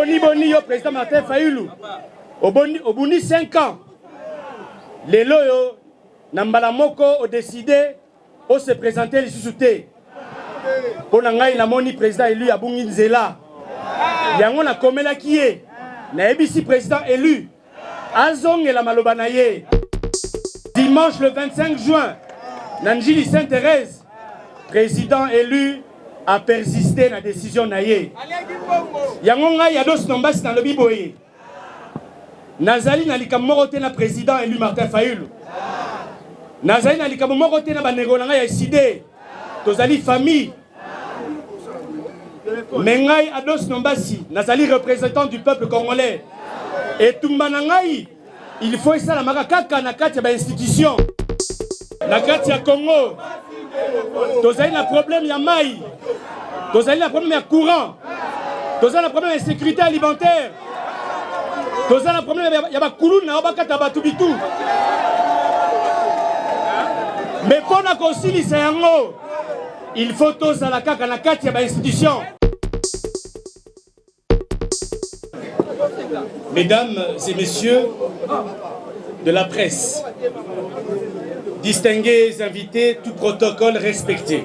Boni yo président Martin Fayulu. Obuni 5 ans. Les loyo Nambala Moko ont décidé de se présenter les sous-soutés. Pour ngai na moni président élu à Bunginzela. Yango na komela kié. Na ebisi président élu. Azong et la Malobanaye. Dimanche le 25 juin, Nanjili Sainte-Thérèse, président élu a persisté dans la décision naïe. Yangonga yados nombas dans le biboye. Nazali nalika morote na président élu Martin Fayulu. Nazali nalika morote na banegolanga ya sidé. Tozali famille. Mengai ados nombasi, nazali représentant du peuple congolais. Et Tumbanangai, il faut ça la marakaka na kati ya institution. Na kati ya Congo. Tozali na problème ya mai. Tozali na problème ya courant. Tozali na problème ya sécurité alimentaire. Tozali na problème ya bakulu na bakata batubitu. Mais pour na kosilisa yango, il faut tozala kaka na kati ya institution. Mesdames et messieurs de la presse, distingués invités, tout protocole respecté.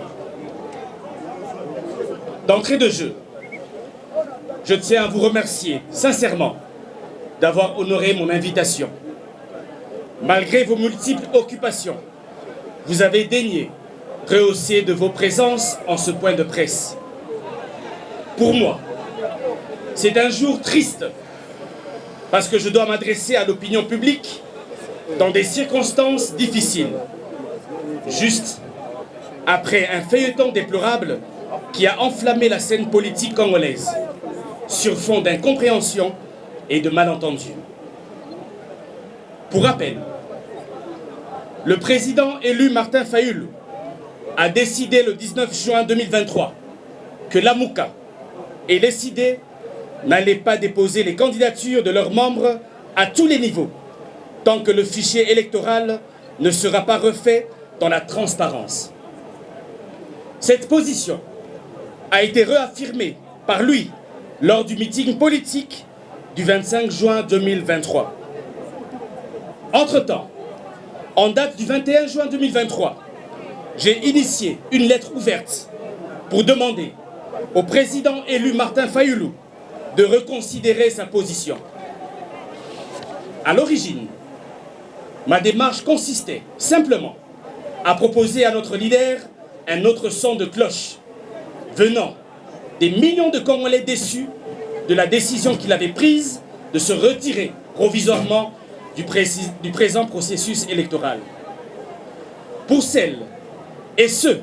D'entrée de jeu, je tiens à vous remercier sincèrement d'avoir honoré mon invitation. Malgré vos multiples occupations, vous avez daigné rehausser de vos présences en ce point de presse. Pour moi, c'est un jour triste parce que je dois m'adresser à l'opinion publique dans des circonstances difficiles, juste après un feuilleton déplorable qui a enflammé la scène politique congolaise sur fond d'incompréhension et de malentendus. Pour rappel, le président élu Martin Fayulu a décidé le 19 juin 2023 que l'AMUCA et les CIDE n'allaient pas déposer les candidatures de leurs membres à tous les niveaux tant que le fichier électoral ne sera pas refait dans la transparence. Cette position a été réaffirmée par lui lors du meeting politique du 25 juin 2023. Entre-temps, en date du 21 juin 2023, j'ai initié une lettre ouverte pour demander au président élu Martin Fayulu de reconsidérer sa position. À l'origine, ma démarche consistait simplement à proposer à notre leader un autre son de cloche venant des millions de Congolais déçus de la décision qu'il avait prise de se retirer provisoirement du présent processus électoral. Pour celles et ceux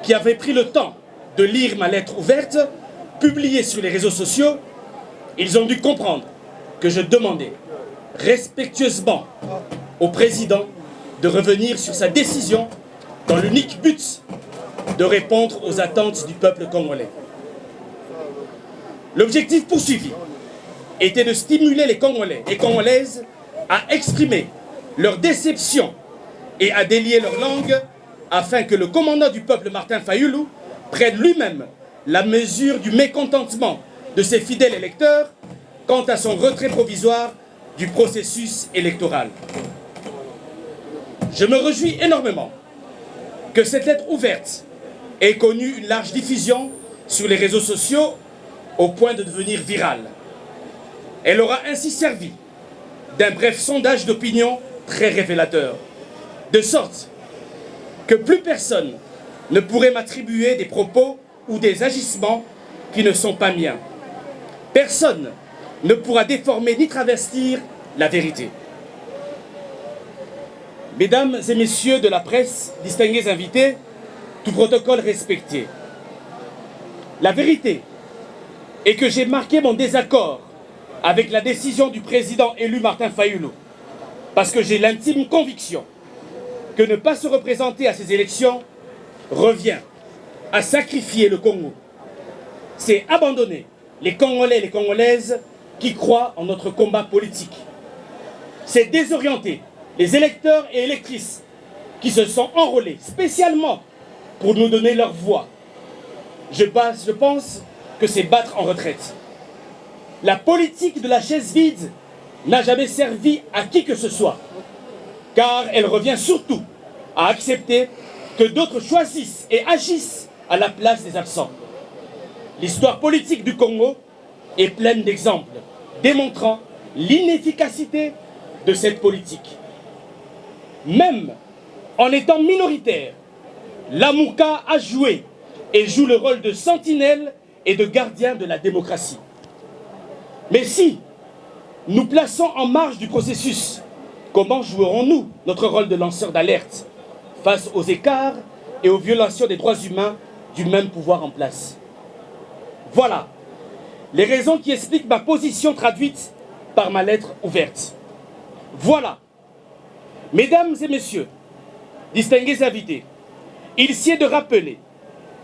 qui avaient pris le temps de lire ma lettre ouverte, publiée sur les réseaux sociaux, ils ont dû comprendre que je demandais respectueusement au président de revenir sur sa décision dans l'unique but de répondre aux attentes du peuple congolais. L'objectif poursuivi était de stimuler les Congolais et Congolaises à exprimer leur déception et à délier leur langue afin que le commandant du peuple Martin Fayulu prenne lui-même la mesure du mécontentement de ses fidèles électeurs quant à son retrait provisoire du processus électoral. Je me réjouis énormément que cette lettre ouverte ait connu une large diffusion sur les réseaux sociaux au point de devenir virale. Elle aura ainsi servi d'un bref sondage d'opinion très révélateur, de sorte que plus personne ne pourrait m'attribuer des propos ou des agissements qui ne sont pas miens. Personne ne pourra déformer ni travestir la vérité. Mesdames et messieurs de la presse, distingués invités, tout protocole respecté. La vérité est que j'ai marqué mon désaccord avec la décision du président élu Martin Fayulu, parce que j'ai l'intime conviction que ne pas se représenter à ces élections revient à sacrifier le Congo. C'est abandonner les Congolais et les Congolaises qui croient en notre combat politique. C'est désorienter les électeurs et électrices qui se sont enrôlés spécialement pour nous donner leur voix. Je pense que c'est battre en retraite. La politique de la chaise vide n'a jamais servi à qui que ce soit, car elle revient surtout à accepter que d'autres choisissent et agissent à la place des absents. L'histoire politique du Congo est pleine d'exemples démontrant l'inefficacité de cette politique. Même en étant minoritaire, l'Amouka a joué et joue le rôle de sentinelle et de gardien de la démocratie. Mais si nous plaçons en marge du processus, comment jouerons-nous notre rôle de lanceur d'alerte face aux écarts et aux violations des droits humains du même pouvoir en place? Voilà les raisons qui expliquent ma position traduite par ma lettre ouverte. Voilà, mesdames et messieurs, distingués invités, il sied de rappeler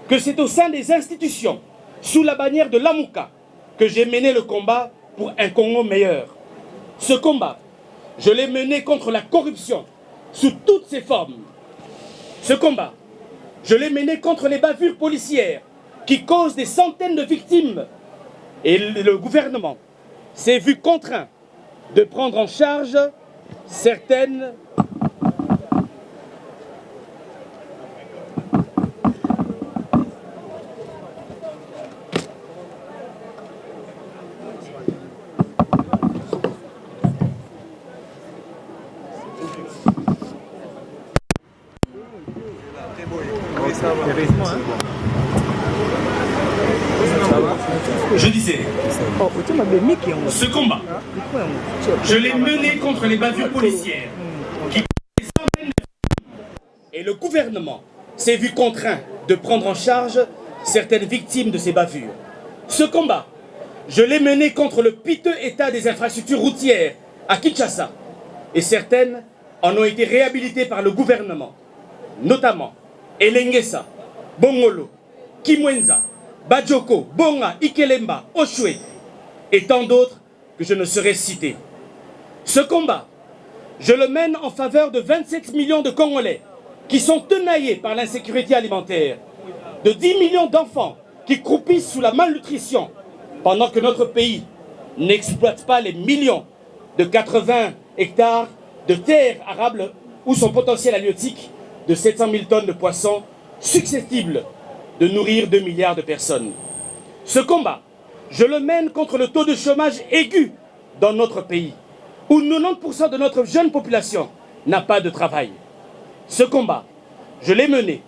que c'est au sein des institutions, sous la bannière de l'Amouka, que j'ai mené le combat pour un Congo meilleur. Ce combat, je l'ai mené contre la corruption sous toutes ses formes. Ce combat, je l'ai mené contre les bavures policières qui causent des centaines de victimes. Et le gouvernement s'est vu contraint de prendre en charge certaines Je disais, ce combat, je l'ai mené contre les bavures policières qui et le gouvernement s'est vu contraint de prendre en charge certaines victimes de ces bavures. Ce combat, je l'ai mené contre le piteux état des infrastructures routières à Kinshasa et certaines en ont été réhabilitées par le gouvernement, notamment Elengesa, Bongolo, Kimwenza, Bajoko, Bonga, Ikelemba, Oshwe et tant d'autres que je ne saurais citer. Ce combat, je le mène en faveur de 27 millions de Congolais qui sont tenaillés par l'insécurité alimentaire, de 10 millions d'enfants qui croupissent sous la malnutrition, pendant que notre pays n'exploite pas les millions de 80 hectares de terres arables où son potentiel halieutique de 700 000 tonnes de poissons susceptibles de nourrir 2 milliards de personnes. Ce combat, je le mène contre le taux de chômage aigu dans notre pays, où 90% de notre jeune population n'a pas de travail. Ce combat, je l'ai mené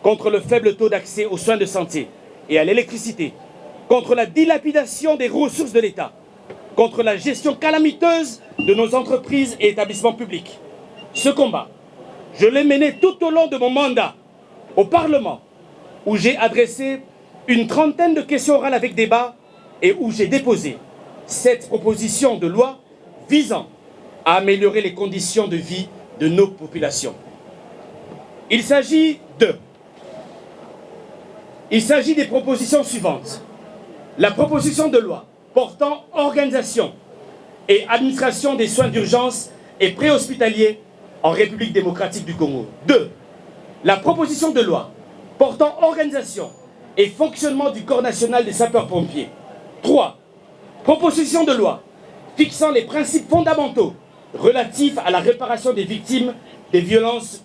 contre le faible taux d'accès aux soins de santé et à l'électricité, contre la dilapidation des ressources de l'État, contre la gestion calamiteuse de nos entreprises et établissements publics. Ce combat, je l'ai mené tout au long de mon mandat au Parlement, où j'ai adressé une trentaine de questions orales avec débat et où j'ai déposé 7 propositions de loi visant à améliorer les conditions de vie de nos populations. Il s'agit des propositions suivantes. La proposition de loi portant organisation et administration des soins d'urgence et préhospitaliers en République démocratique du Congo. 2. La proposition de loi portant organisation et fonctionnement du Corps national des sapeurs-pompiers. 3. Proposition de loi fixant les principes fondamentaux relatifs à la réparation des victimes des violences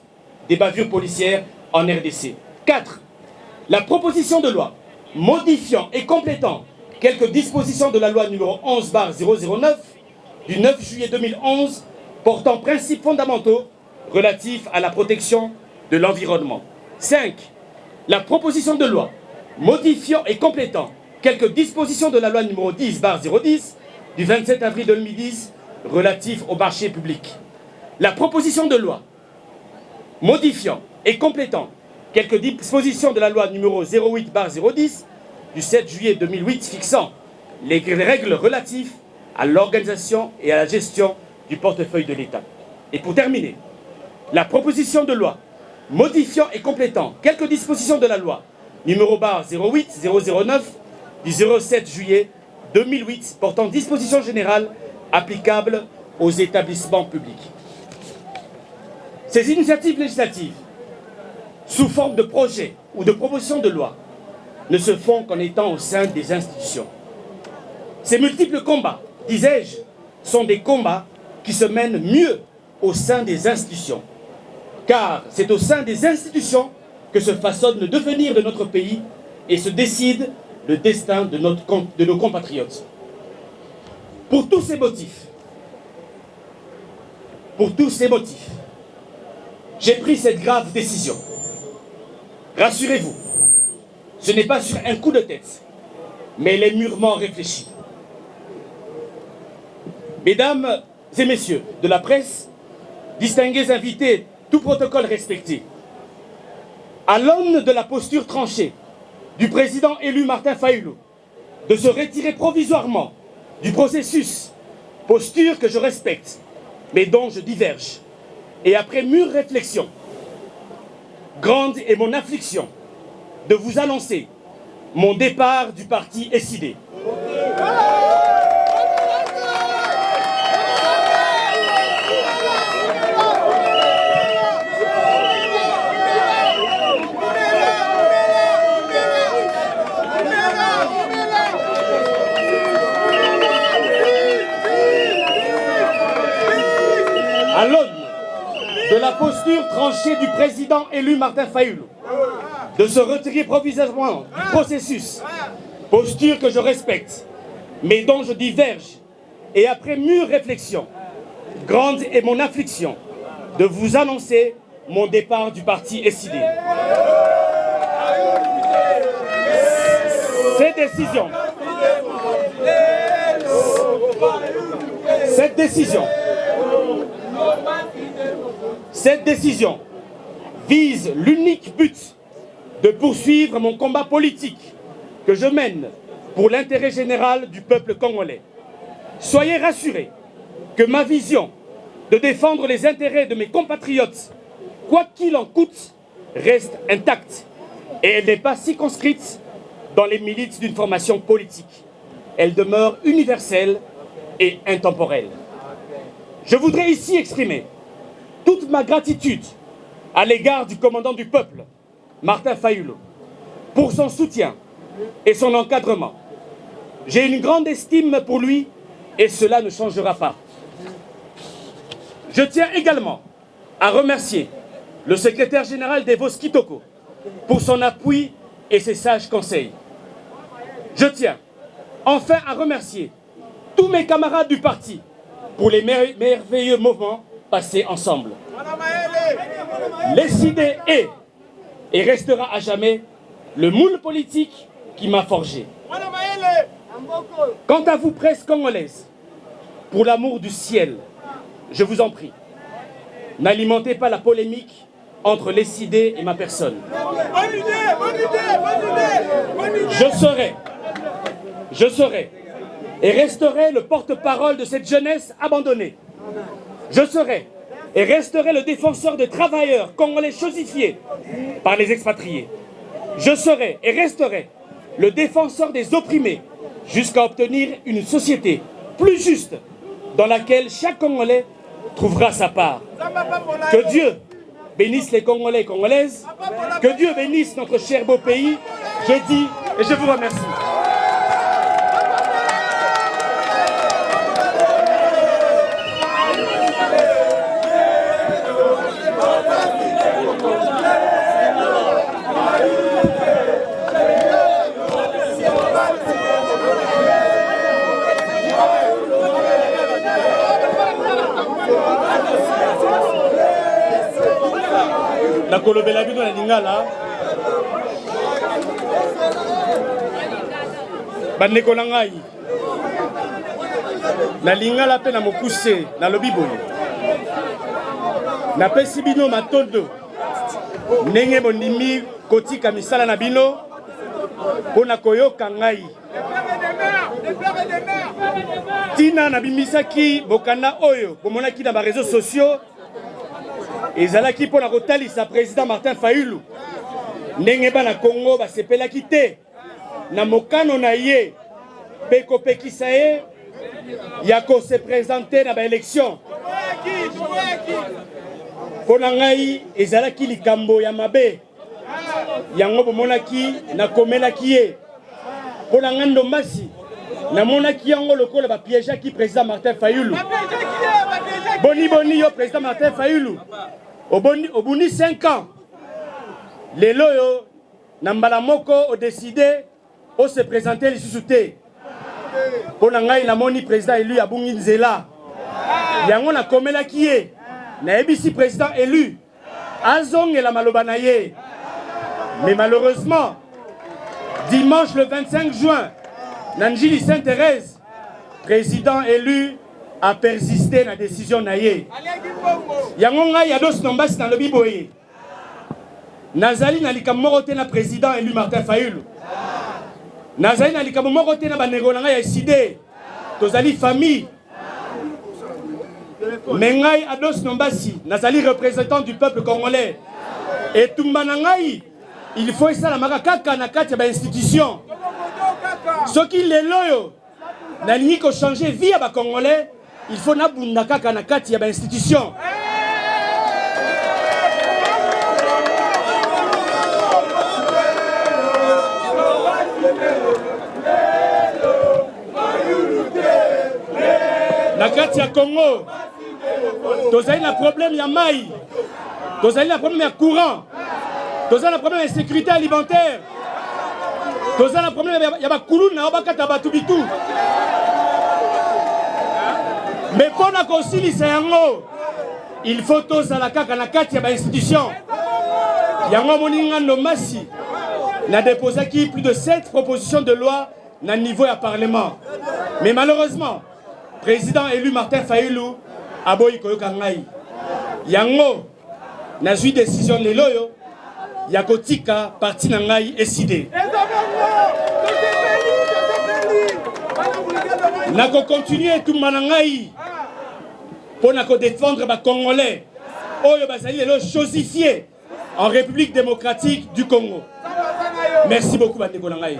des bavures policières en RDC. 4. La proposition de loi modifiant et complétant quelques dispositions de la loi numéro 11/009 du 9 juillet 2011 portant principes fondamentaux relatifs à la protection de l'environnement. 5. La proposition de loi modifiant et complétant quelques dispositions de la loi numéro 10/010 du 27 avril 2010 relatif au marché public. La proposition de loi modifiant et complétant quelques dispositions de la loi numéro 08/010 du 7 juillet 2008 fixant les règles relatives à l'organisation et à la gestion du portefeuille de l'État. Et pour terminer, la proposition de loi modifiant et complétant quelques dispositions de la loi numéro 08/009 du 07 juillet 2008 portant dispositions générales applicables aux établissements publics. Ces initiatives législatives, sous forme de projets ou de propositions de loi, ne se font qu'en étant au sein des institutions. Ces multiples combats, disais-je, sont des combats qui se mènent mieux au sein des institutions. Car c'est au sein des institutions que se façonne le devenir de notre pays et se décide le destin de nos compatriotes. Pour tous ces motifs, j'ai pris cette grave décision. Rassurez-vous, ce n'est pas sur un coup de tête, mais elle est mûrement réfléchie. Mesdames et messieurs de la presse, distingués invités, tout protocole respecté, à l'aune de la posture tranchée du président élu Martin Fayulu de se retirer provisoirement du processus, posture que je respecte, mais dont je diverge, et après mûre réflexion, grande est mon affliction de vous annoncer mon départ du parti SID. À l'aune de la posture tranchée du président élu Martin Fayulu de se retirer provisoirement du processus, posture que je respecte, mais dont je diverge, et après mûre réflexion, grande est mon affliction de vous annoncer mon départ du parti SID. Cette décision vise l'unique but de poursuivre mon combat politique que je mène pour l'intérêt général du peuple congolais. Soyez rassurés que ma vision de défendre les intérêts de mes compatriotes, quoi qu'il en coûte, reste intacte et elle n'est pas circonscrite dans les milices d'une formation politique. Elle demeure universelle et intemporelle. Je voudrais ici exprimer toute ma gratitude à l'égard du commandant du peuple, Martin Fayulu, pour son soutien et son encadrement. J'ai une grande estime pour lui et cela ne changera pas. Je tiens également à remercier le secrétaire général d'Evos Kitoko pour son appui et ses sages conseils. Je tiens enfin à remercier tous mes camarades du parti pour les merveilleux moments passés ensemble. SID est et restera à jamais le moule politique qui m'a forgé. Quant à vous, presse congolaise, pour l'amour du ciel, je vous en prie, n'alimentez pas la polémique entre SID et ma personne. Je serai et resterai le porte-parole de cette jeunesse abandonnée. Je serai et resterai le défenseur des travailleurs congolais chosifiés par les expatriés. Je serai et resterai le défenseur des opprimés jusqu'à obtenir une société plus juste dans laquelle chaque Congolais trouvera sa part. Que Dieu bénisse les Congolais et Congolaises, que Dieu bénisse notre cher beau pays. Je dis et je vous remercie. La kolobela bino na lingala bandeko na ngai na lingala pe na mokuse na lobi boye napesi bino matondo ndenge bondimi kotika misala na bino mpona koyoka ngai tina nabimisaki bokanda oyo bomonaki na bareseau sociaux ezalaki mpona kotalisa président Martin Fayulu ndenge bana Congo basepelaki te na mokano na ye mpe kopekisa ye ya kose présente na baélection. Mpona ngai ezalaki likambo ya mabe yango bomonaki nakomelaki ye. Mpona ngai ndombasi namona ki yango lokola ba piège qui président Martin Fayulu. Boni yo président Martin Fayulu. Obuni 5 ans. Les loyo nambala moko o décidé o se présenter les sous-soutés. Pour ngai la moni président élu à Bunginzela. Yango na komela kié. Na ebisi président élu. Azong et la malobanaye. Mais malheureusement, dimanche le 25 juin, Nanjili Sainte-Thérèse, président élu, a persisté dans la décision naye. Yango ngai yados nombasi dans le biboye. Nazali na likamorote na président élu Martin Fayulu. Nazali na likamorote na banego na ya SID. Tozali famille. Mengai ados nombasi, nazali représentant du peuple congolais. Et Tumbanangai, il faut ça la makaka na kati ba institution. Ce qui les loyo, na lingi ko changer vie à ba congolais, il faut na bunda kaka na kati ba institution. Na kati ya Congo, tozali na problème ya mai, tozali na problème ya courant, tozali na problème ya sécurité alimentaire, tozali na problème ya bakulu na bakata batubitu. Mais pour na kosilisa yango, il faut tozala kaka na kati ya ba institution. Yango moninga nomasi na déposé qui plus de 7 propositions de loi na niveau ya parlement. Mais malheureusement, président élu Martin Fayulu a boyi koyoka ngai. Yango nazui décision lelo yo ya kotika parti na ngai SID. Nako continuer tout manangai pour nako défendre ba Congolais. Oyo bazali lelo chosifié en République démocratique du Congo. Merci beaucoup bandeko na ngai.